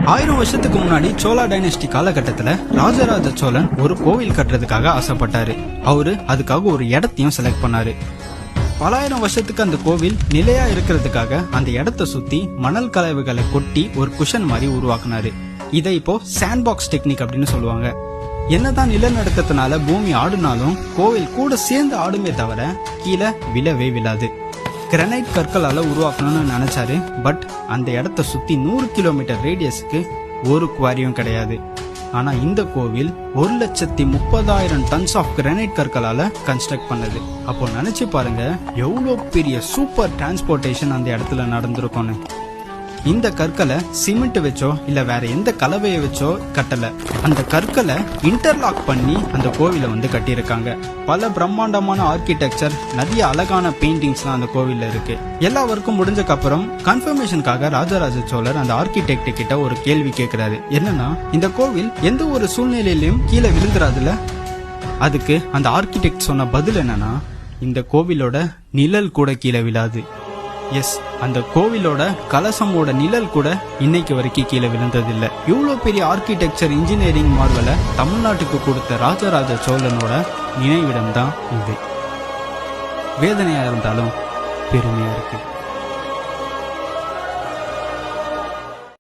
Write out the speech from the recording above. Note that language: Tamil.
1000 வருஷத்துக்கு முன்னாடி சோழா டைனஸ்டி காலகட்டத்துல ராஜராஜ சோழன் ஒரு கோவில் கட்டுறதுக்காக ஆசைப்பட்டாரு. அவரு அதுக்காக ஒரு இடத்தையும் செலக்ட் பண்ணாரு. பலாயிரம் வருஷத்துக்கு அந்த கோவில் நிலையா இருக்கிறதுக்காக அந்த இடத்த சுத்தி மணல் கலவைகளை கொட்டி ஒரு குஷன் மாதிரி உருவாக்குனாரு. இதை இப்போ சாண்ட் பாக்ஸ் டெக்னிக் அப்படின்னு சொல்லுவாங்க. என்னதான் நிலநடுக்கத்தினால பூமி ஆடுனாலும் கோவில் கூட சேர்ந்து ஆடுமே தவிர கீழே விழவே விழாது. கிரானைட் கற்களால உருவாக்கணும்னு நினைச்சாரு. பட் அந்த இடத்த சுத்தி 100 கிலோமீட்டர் ரேடியஸ்க்கு ஒரு குவாரியும் கிடையாது. ஆனா இந்த கோவில் 1,30,000 டன்ஸ் ஆஃப் கிரானைட் கற்களால கன்ஸ்ட்ரக்ட் பண்ணது. அப்போ நினைச்சு பாருங்க எவ்வளோ பெரிய சூப்பர் டிரான்ஸ்போர்டேஷன் அந்த இடத்துல நடந்திருக்கும்னு. இந்த கற்களை சிமெண்ட் வச்சோ இல்ல வேற எந்த கலவையை வச்சோ கட்டல. அந்த கற்களை இன்டர்லாக் பண்ணி அந்த கோவிலை கட்டியிருக்காங்க. பல பிரம்மாண்டமான ஆர்கிடெக்சர், நிறைய அழகான பெயிண்டிங்ஸ்லாம் அந்த கோவில்ல இருக்கு. எல்லா ஒர்க்கும் முடிஞ்சக்கு அப்புறம் கன்ஃபர்மேஷனுக்காக ராஜராஜ சோழர் அந்த ஆர்கிடெக்ட் கிட்ட ஒரு கேள்வி கேட்கிறாரு. என்னன்னா, இந்த கோவில் எந்த ஒரு சூழ்நிலையிலும் கீழே விழுந்துராதுல? அதுக்கு அந்த ஆர்கிடெக்ட் சொன்ன பதில் என்னன்னா, இந்த கோவிலோட நிழல் கூட கீழே விழாது. எஸ், அந்த கோவிலோட கலசமோட நிழல் கூட இன்னைக்கு வரைக்கும் கீழே விழுந்ததில்லை. இவ்வளோ பெரிய ஆர்கிடெக்சர் இன்ஜினியரிங் மார்வலை தமிழ்நாட்டுக்கு கொடுத்த ராஜராஜ சோழனோட நினைவிடம் தான் இது. வேதனையா இருந்தாலும் பெருமையா இருக்கு.